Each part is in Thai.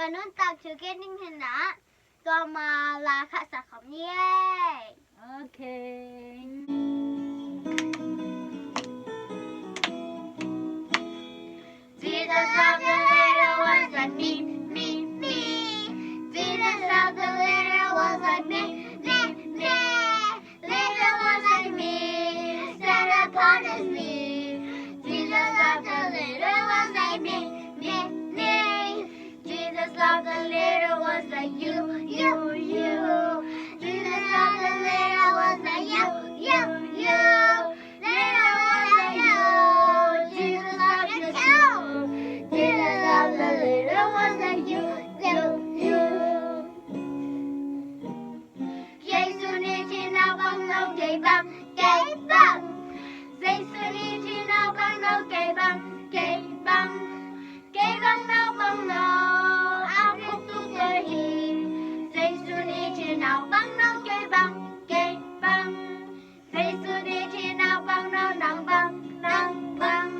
ตัวนู้นตักชื่อเกนิ่งเห็นนะตัวมาลาค่ะสักคำเย่โอเค Jesus loved the little ones like me, me, me. Jesus loved the little ones like me, me, me. Little ones like me, stand upon his knee. Jesus loved the little ones like me, me, me. Jesus loved the little ones like you, you, you. Jesus loved the little ones like you, you, you. Little ones like you. Jesus loved you too. Jesus loved the little ones like you, you, you. Giêsu đi trên nào bằng đâu cây bằng, cây bằng. Giêsu đi trên nào bằng đâu cây bằng, cây bằng. Cây bằng nào bằng đâu, áo phúc túc đời hi. Giêsu đi trên nào bằng đâu cây bằng, cây bằng. Giêsu đi trên nào bằng đâu nắng bằng, nắng bằng.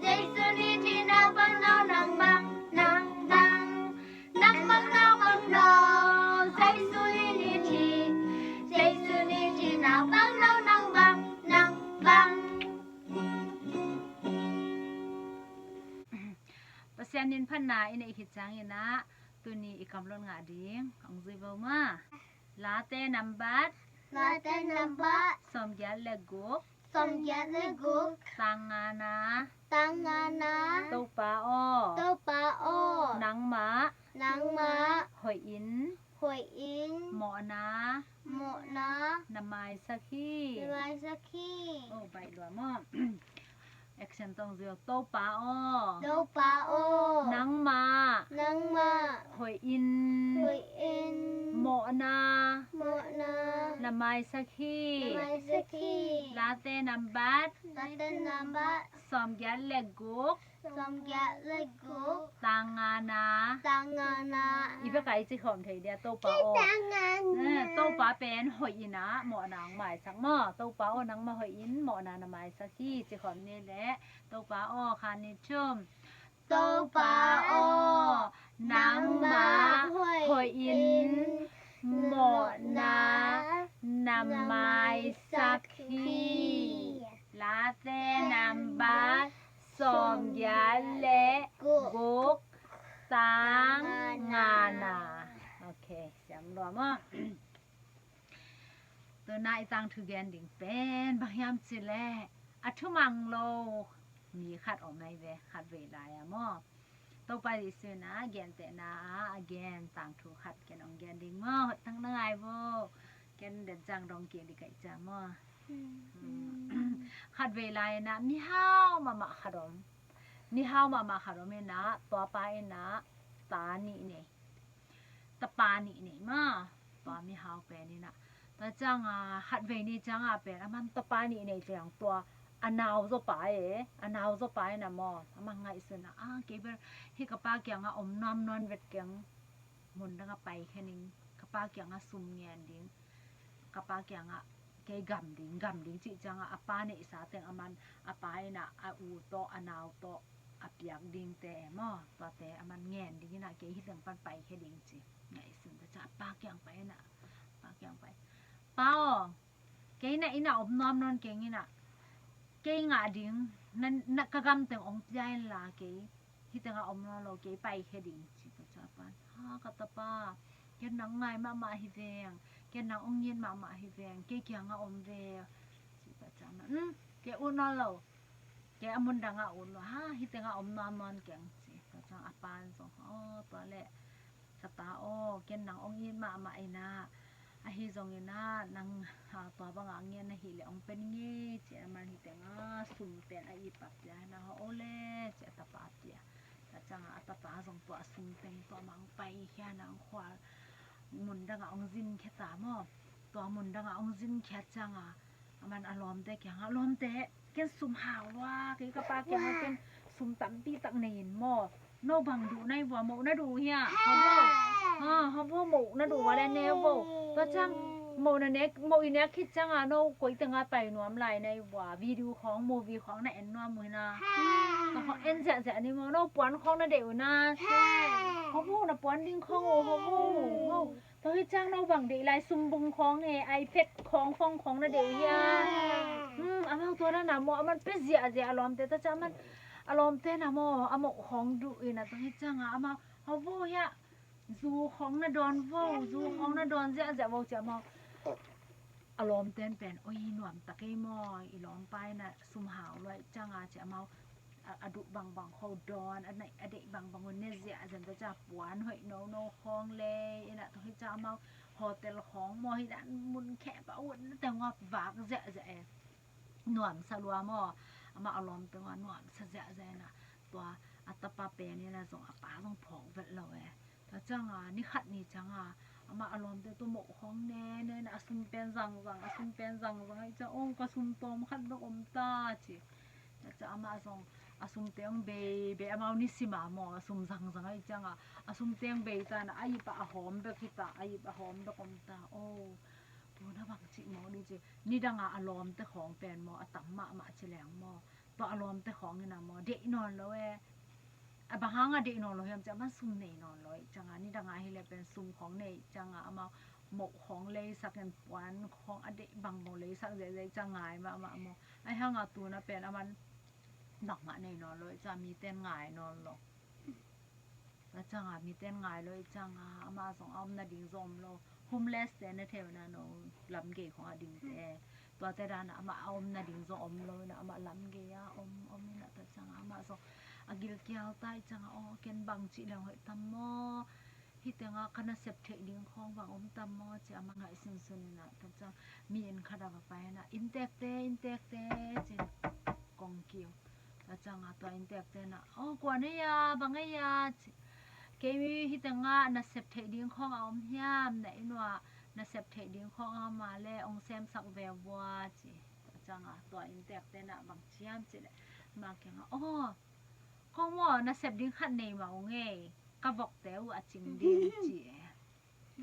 Giêsu đi trên nào bằng đâu nắng bằng, nắng bằng. Nắng bằng nào bằng đâu, Giêsu đi trên. Giêsu đi trên nào bằng đâu nắng bằng, nắng bằng. ภาษานินพันนาอินอีกจังอินะตัวนี้อีกคำล้นงาดิ้งของจีบมาลาเต้นัมบัด Lata nampak สมยาเลกุก somjat leguk ตังงานา tangana ตุปาโอ topao นังมะ nang ma หอยอิน hoi in หมอนา mokna นามายสักขี Iwai saki โอ้ใบหลวมอแอคชั่นต้องเรียกตุปาโอ dopao นังมา nang ma หอยอิน hoi in หมอนา mokna นามายสักขี Iwai saki ลาเต้นัมบัด Lata nampak สมยาเลกุก somjat leguk ตังงานา tangana อีเปกายจิขอมเทเดียตุปาโอ tangana โตปาเป็นหอยอินะหมอนางหมายสักหม้อโตปาอ้อนังมาหอยอินหมอนางหมายสักขี้จิขอมนี่แหละโตปาอ้อคานิชุมโตปาอ้อนังมาหอยอินหมอนานำหมายสักขี้ลาเตนัมบาสมยาเลกุกตังงานาโอเคจำรวมอ่ะ ตัวนายตังถือแกนดิ่งเป็นบางยามสิแลอัทุมังโลมีขัดออกในเวขัดเวลาอะมอต่อไปดิสินะแกนแต่นาแกนต่างถูกขัดแกนองแกนดิ่งมอทั้งนายโวแกนเดินจังรองเกียดิไก่จ้ามอขัดเวลานะมีห้าวมาขดมนี่ห้าวมาขดมเนี่ยนะตัวไปนะตานี่เนี่ยตะปานี่เนี่ยมาตัวมีห้าวเป็นนี่นะแต่จังหัดเวนี่จังเป็นมันตะปานี่เนี่ยจังตัวอนาวจะไปอนาวจะไปนะมอมันไงสินะเก็บให้กับป้าเกียงอมน้ำนอนเวทเกียงมุนดังไปแค่นี้กับป้าเกียงซุ่มเงียนดิ้งกับป้าเกียงเกยกำดิ้งจิจังป้าเนี่ยสาแต่งมันป้าเนี่ยอูโตอนาวโตเปียกดิ้งแต่มอตัวแต่มันเงียนดิ้งนะเกยฮิตเรื่องปันไปแค่ดิ้งจิไงสิแต่จะป้าเกียงไปนะป้าเกียงไปป้าเกยน่ะอิน่ะอมน้ำนอนเกยนี่น่ะเกยงาดิ้งนั่นนักกำแต่งองใจละเกยฮิตเรื่องอมน้ำเราเกยไปแค่ดิ้งจิแต่จะป้ากัตป้าเกยนังไงมาฮิเวงเกยนังองเย็นมาฮิเวงเกยเกียงอมเวจิแต่จะมันเกยอุ่นนอนเราเกยอมุนดังอุ่นว่าฮิตเรื่องอมน้ำนอนเกยจิแต่จะปานสองตัวแหละสตาโอเกยนังองเย็นมาไอนาฮิซงเงินนังตัวบางเงินนะฮิเลองเป็นเงี้ยเจ้ามันฮิแต่งสุ่มเป็นไอปับยานะโอเล่เจ้าตาปับยาแต่จังตาปาส่งตัวสุ่มเป็นตัวมังไปแค่นังความุนดังองจินแค่ตามอตัวมุนดังองจินแค่จังมันอารมณ์แต่แค่อารมณ์แต่แค่สุ่มหาวว่าแค่กระปาแค่เป็นสุ่มตั้มปีตักเนินมอโนบังดูในหัวหมูน่าดูเฮียเขาบอกหมูน่าดูว่าแล้วเนวตัวจัง โมนะเน็กโมอีเน็กคิดจังอ่ะโนก๋วยเตี๋ยวไปนวมไหลในว่าวิดีโอของมูวีของในเอ็นนวมมือนะแล้วของเอ็นเสียนี่โมโนปวนของนะเดี๋ยวนะเขาพูดนะปวนดิ้งของโอ้เขาพูดตัวที่จังเราบังเดี๋ยวไลซุมบุงของไงไอเพชรของฟองของนะเดี๋ยวยาอามาตัวนั้นนะโมมันเป็นเสียอารมณ์แต่ถ้าจะมันอารมณ์เต้นนะโมอาโมของดุอีนะตัวที่จังอ่ะอามาเขาพูดยะซูของนะดอนวูซูของนะดอนเสียวูจะมาอารมณ์เต้นเป็นโอ้ยหนวมตะเกียมอยอีหลอมไปน่ะซุมหาวเลยจังอาจะมาอดุบางเขาดอนอันไหนอเดบางวันเนี่ยเสียจันจะปวนหอยโนของเลยน่ะต้องให้จะมาโฮเทลของมอให้ดันมุนแค่ปะอุ่นแต่งอบากเสียหนวมสลัวมอมาอารมณ์ตัวหนวมเสียน่ะตัวอัตปาเปนี่นะส่งป้าต้องผองเวทเลยแต่จังนี่ขัดนี่จังมาอารมณ์แต่ตัวหมกของแน่นะซุมเป็นจังซุมเป็นจังให้จะองก็ซุมตอมขัดดอกอมตาจีแต่จะมาส่งซุมเตียงเบอามานิสิมาหมอซุมจังให้จังซุมเตียงเบตานะอายิปะหอมเบกิตาอายิปะหอมดอกอมตาโอ้ตัวน่ะบางจิหมอนี่จีนี่ดังอารมณ์แต่ของเป็นหมอตัมมาเฉลียงหมอตัวอารมณ์แต่ของนี่นะหมอเด็กนอนแล้วบางครั้งเด็กนอนเลยยังจะมันซุ่มเนนอนเลยจังนี่ดังให้เลยเป็นซุ่มของเนจังมาหมกของเลยสักกันปวนของอเด็กบางโมเลยสักเลยจังไงมาหมอไอ้ห้างตัวน่ะเป็นมันดอกมาเนนอนเลยจะมีเต้นไงนอนหรอกแล้วจังมีเต้นไงเลยจังมาส่งเอาหน้าดิ่งซอมโลโฮมเลสแต่ในเทวนาโนลำเกยของอดิ่งแต่ตัวแต่ด้านมาเอาหน้าดิ่งซอมเลยนะมาลำเกยนี่แหละแต่จังมาส่งagil kiao tai changa o ken bang chi lang hoi tammo hitenga kana sep the ding khong bang tammo chi ama ngai sin sunina ta chang mi en khada ba pa na intek te chi kong kiu ta changa to intek te na o kwa ne ya bang ya chi ke mi hitenga na sep the ding khong om hiam na inwa na sep the ding khong ma le ong sem sak ve wa chi ta changa to intek te na bang chiam chi le ma kenga o không mà nó xếp điên khăn này mà nghe cái vọc té của chính điên chị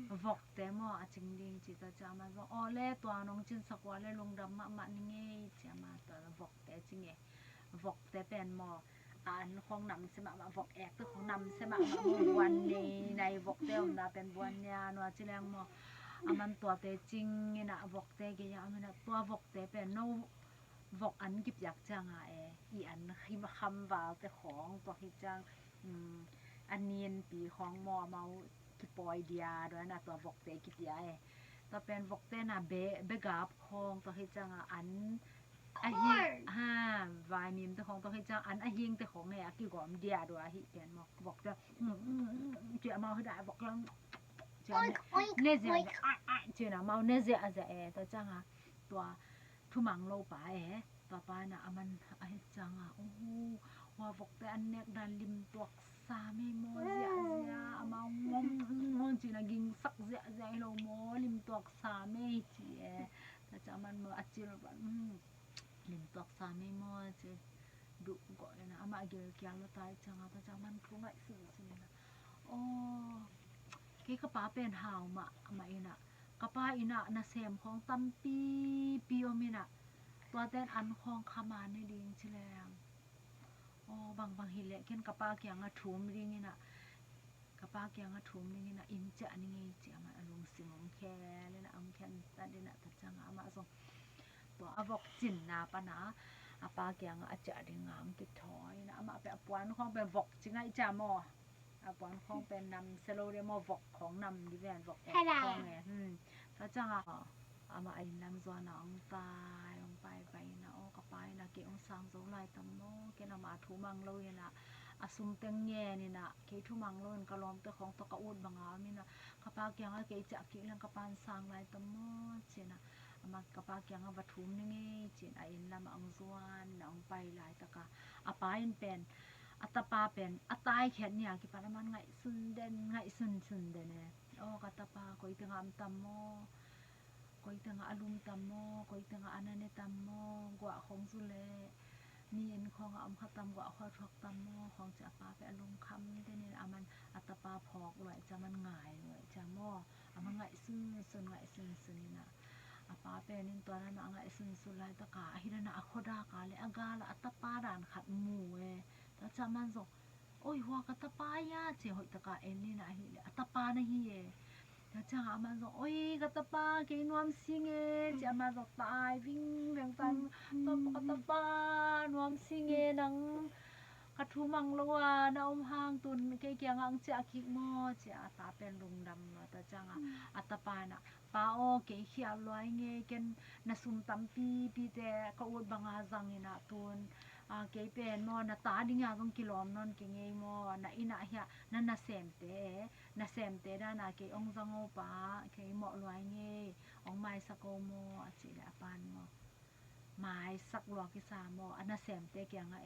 vọc té mà chính điên chị ta chả mà vọc lẽ toàn nông trên sọc qua lẽ lông đầm mà nghe chả mà toàn vọc té chính nghe vọc té bèn mà anh không nằm xem mà vọc ẹt tức không nằm xem mà buồn này vọc té ông đã bèn buồn nha nó chỉ là màมันตัวเตจริงนะวอกเตกยามันตัววอกเตเป็นโนวอกอันกิบอยากจังอีอันคิมคำว่าแต่ของตัวฮิจังอันเนียนปีของมอเมากิปอยเดียด้วยนะตัววอกเตกิบยาตัวเป็นวอกเตนะเบกาบของตัวฮิจังอันอาฮิวายมิมแต่ของตัวฮิจังอันอาฮิงแต่ของเนี่ยกี่กอมเดียด้วยฮิเป็นมอกวอกจะเจ้ามาให้ได้วอกลังเนี่ยเสียเจ้ามาเนี่ยเสียตัวจังตัวทุมังโลป่าต่อไปนะมันไอ้จังโอ้โหว่าบอกแต่อันเนี้ยดันลิมตัวสามีโมเสียมางงจีนะกิงสักเสียโลโมลิมตัวสามีจีแต่จะมันมาอัจฉริยะลิมตัวสามีโมจีดุก่อนนะมาเกี่ยวกับเราตายจังแต่จะมันคงไงสื่อนะโอ้กี่กระป๋าเป็นหาวมาอินะกระป๋าอินะน่ะเสียมของตั้มปีอมินะตัวเต้นอันคองขมาในดิงเฉลงโอ้บางหิเละเกินกระป๋าเกียงทุ่มดิงินะกระป๋าเกียงทุ่มดิงินะอินจะนี่ไงเจ้ามาลงสิงองแคเลยนะองแคนตัดดินะตัดจังมาส่งตัวอวกจินนาปนะอาปาเกียงอาจจะดิงามกิดถอยนะมาไปปวนของเป็นวกจิงไงจ้ามอปอนของเป็นนำเซโลเดมอวอกของนำดิแวนวอกของไงถ้าจังมาไอ้นำส่วนน้องตายลงไปนะโอ้ก็ไปนะเกี่ยวสังโซไลตัมโมเกณฑ์มาทูมังเลยนะซุมเต็งแง่นี่นะเกี่ยวทูมังเลยก็ล้อมตัวของตะกอูดบางอามีนะกระปากยังเกี่ยวจะเกี่ยวเรื่องกระปานสังไลตัมโมเจนะมากระปากยังวัตถุนี่ไงเจนไอ้นำอังส่วนน้องไปหลายตะกะไปเป็นอัตปาเป็นอัตายแขนเนี่ยกี่ปานมันไงสุนเดนไงสุนเดนเนี่ยโอ้กัตปาคอยตึงอัมตัมโมคอยตึงอารมณ์ตัมโมคอยตึงอันนั้นตัมโมกว่าของสุเลมีเอ็นของอัมขตัมกว่าข้อทอกตัมโมของจะปาไปอารมณ์คำเดนเนี่ยมันอัตปาพอกเลยจะมันง่ายเลยจะโม ama ngai sun ngai sun na apa penin to na ngai sun lai ta ka hirana akhoda ka le agala atapa ran khat mu ta chaman zo oi wa ka tapa ya che hoi ta ka enni na hi le atapa na hi ta cha ama zo oi ka tapa ke nuam singe che ama zo tai ving veng tan to ka tapa nuam singe nang ka thu mang lo na hang tun ke kya ngang che akik mo che ata pen lung dam lo ta changa atapa na pa o ke khia loi nge ken na sum tam pi te ka ut banga zang ina tun ke pen mo na ta dinga gong kilom non ke nge mo na ina hia na sem te na ke ong zango pa ke mo loi nge ong mai sa ko mo achi la pan mo mai sak lo ki sa mo ana sem te kya nga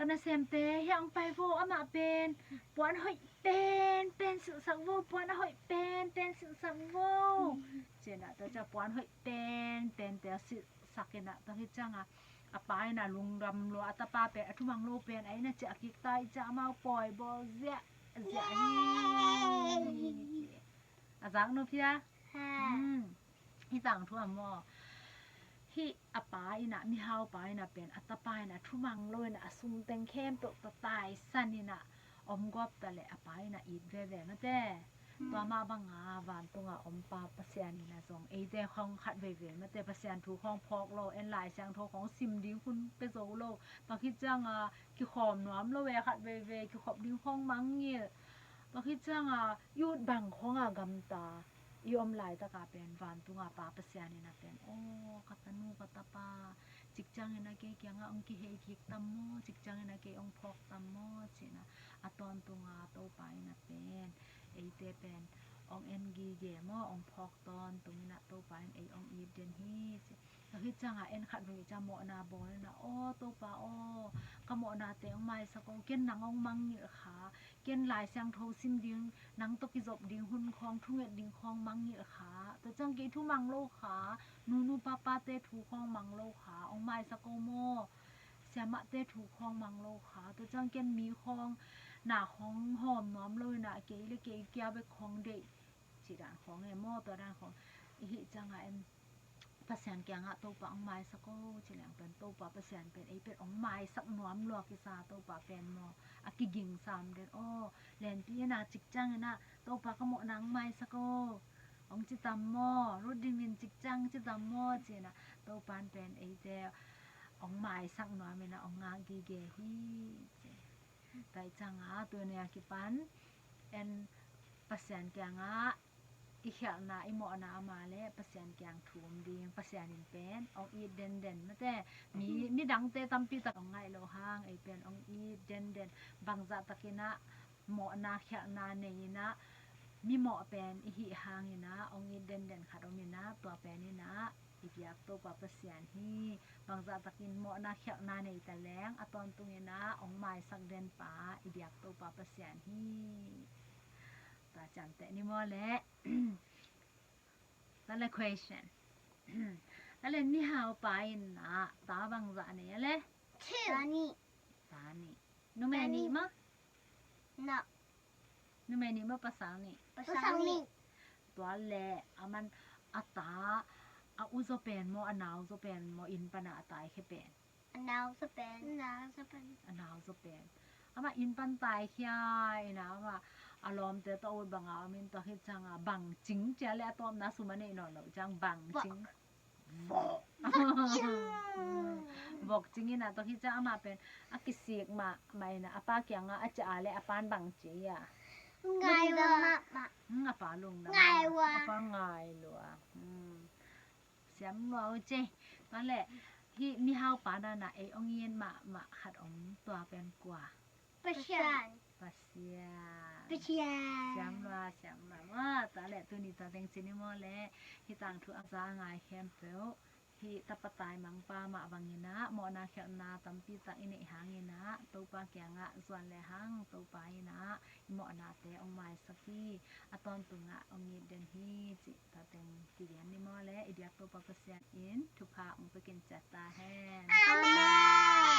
kana semte yang pai vo ama pen puan hoi pen su sak vo puan hoi pen su sak vo chena ta cha puan hoi pen te si sakena ta hi changa apai na lungram lo atapa pe athumang lo pen ai na cha ki tai cha ma poi bo zia hi azang no pia hi tang thu mo hi apai na mi hau pai na pen atapai na thumang loi na asum teng khem to ta tai sanina om gop ta le apai na i ve na te to ma banga van tunga om pa pasian na zong e te khong khat ve ma te pasian thu khong phok lo en lai sang tho khong sim ding kun pe zo lo pa khi chang ki khom nuam lo we khat ve ki khop ding khong mang ngi pa khi chang yut bang khong gam ta yom lai ta ka pen van tunga pa pasian na pen o katanu katapa chikchang na ke kyanga ong ki he ki tammo chikchang na ke ong phok tammo china aton tunga to pai na pen eite pen ong en gi ge mo ong phok ton tungina to pai ei ong i den hi hi changa en khat ri cha mo na bol na o to pa o kamo na te ong mai sa ko ken nang ong mang ni kha ken lai sang tho sim ding nang to ki job ding hun khong thunget ding khong mang ni kha to chang ke thu mang lo kha nu papa te thu khong mang lo kha ong mai sa ko mo siama te thu khong mang lo kha to chang ken mi khong na khong hom nom loi na ke le ke kya be khong de chi dan khong e mo to dan khong hi changa em pasian kya nga to pa ong mai sa ko chilang pen to pa pasian pen ai pen ong mai sak nuam lo ki sa to pa pen mo akiging sam den o len pi na chik chang na to pa ka mo nang mai sa ko ong chi tam mo ru ding min chik chang chi tam mo chi na to pan pen ai te ong mai sak nuam na ong nga gi ge hi tai chang to ne ki pan en pasian kya nga ihya na imo na amale pasian kyang thum ding pasian in pen ong i den mate mi dang te tampi ta ong ngai lo hang ei pen ong i den bangza takina mo na khya na neina mi mo pen hi hangina ong i den kharomina to pen ina ibyak to pa pasian hi bangza takin mo na khya na nei ta leng aton tungina ong mai sak den pa ibyak to pa pasian hi ta chan te ni mo le ta le question ta le ni hao pa in na ta bang za ne le ta ni nu me ni ma nu me ni ma pasang ni to le aman ata a uzo pen mo anau zo pen mo in pana atai khe pen anau zo pen ama in pan tai khia ina ma alom te to banga min to hi changa bang ching cha le atom na sumane no lo chang bang ching bok ching ina to hi cha ama pen akisik ma mai na apa kya nga acha ale apan bang chi ya ngai wa ma apa lung na ngai wa apa ngai lo siam lo che to le hi mi hao pa na e ong yen ma khat om to pen kwa pasian siam la wa ta le tu ni ta deng chini mo le hi tang thu aza ngai khem pe hi tapatai mang pa ma bangina mo na khya na tampi ta ine hangina to pa kya nga zwan le hang to pa ina mo na te ong mai saki aton tunga ong ni den hi chi ta deng ki yan ni mo le idyak to pa pasian in thu kha ong pekin cha ta hen amen